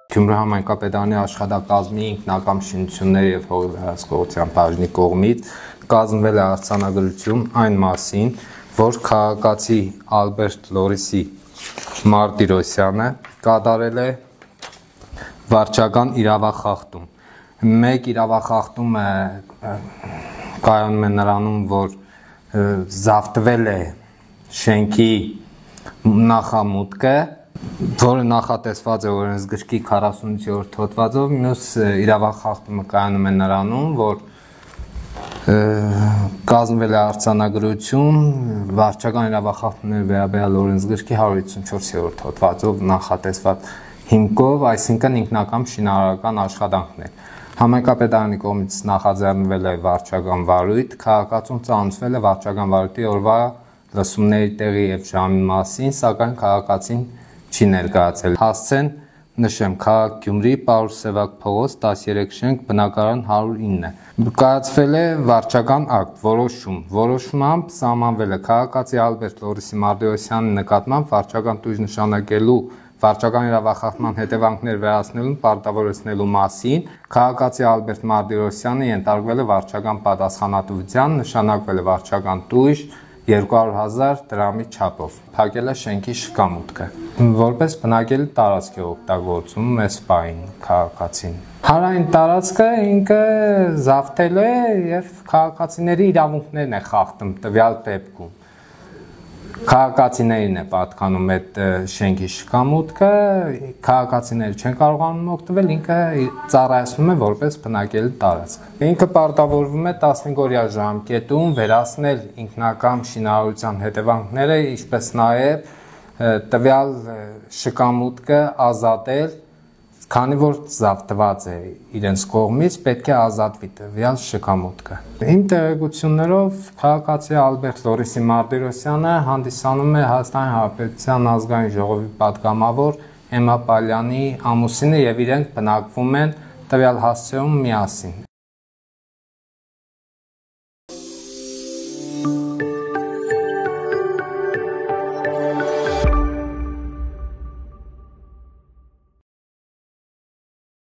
Գյումրի համայնքապետարանի աշխատակազմի ինքնական շինությունների և հողի վերահսկողության բաժնի կողմից կազմվել է արձանագրություն այն մասին, որ քաղաքացի Ալբերտ Լորիսի Մարտիրոսյանը կատարել է վարչական իրավախախտում։ Մեկ իրավախախտումը կայանում է նրանում, որ զավթվել է շենքի նախամուտքը, որը նախատեսված է օրենսգրքի 48-րդ հոդվածով, մյուս իրավախախտումը կայանում է նրանում, որ կազմվել է արձանագրություն վարչական իրավախախտումների վերաբերյալ օրենսգրքի 154-րդ հոդվածով նախատեսված հիմքով, այսինքն ինքնական շինարարական աշխատանքներ։ Համայնքապետարանի կողմից նախաձեռնվել է վարչական վարույթ, քաղաքացուն ծանոթվել է վարչական վարույթի օրվա լսումների տեղի և ժամի մասին, սակայն քաղաքացին չի ներկայացել։ Հասցեն նշեմ, քաղաք Գյումրի, Պարուր Սևակ փողոց, 13 շենք, բնակարան 109։ Կայացվել է վարչական ակտ, որոշում։ Որոշմամբ սահմանվել է քաղաքացի Ալբերտ Լորիսի Մարտիրոսյանի նկատմամբ վարչական տույժ նշանակելու վարչական իրավախախտման հետևանքներ վերացնելուն պարտավորեցնելու մասին, քաղաքացի Ալբերտ Մարտիրոսյանը ենթարկվել է վարչական պատասխանատվության, նշանակվել է վարչական տույժ 200,000 դրամի չափով, փակել է շենքի շքամուտքը, որպես բնակելի տարածք է օգտագործում այս պահին քաղաքացին։ Հանրային տարածքը ինքը զավթել է և քաղաքացիների իրավունքներն է խախտում տվյալ դեպքում։ Քաղաքացիներին է պատկանում այդ շենքի շքամուտքը, քաղաքացիները չեն կարողանում օգտվել, ինքը ծառայեցնում է որպես բնակելի տարածք։ Ինքը պարտավորվում է 15-օրյա ժամկետում վերացնել ինքնական շինարարության հետևանքները, ինչպես նաև տվյալ շքամուտքը ազատել, քանի որ զավթված է իրենց կողմից, պետք է ազատվի տվյալ շքամուտքը։ Իմ տեղեկություններով քաղաքացի Ալբերտ Լորիսի Մարտիրոսյանը հանդիսանում է Հայաստանի Հանրապետության ազգային ժողովի պատգամավոր Էմմա Պալյանի ամուսինը և իրենք բնակվում են տվյալ հասցեում միասին։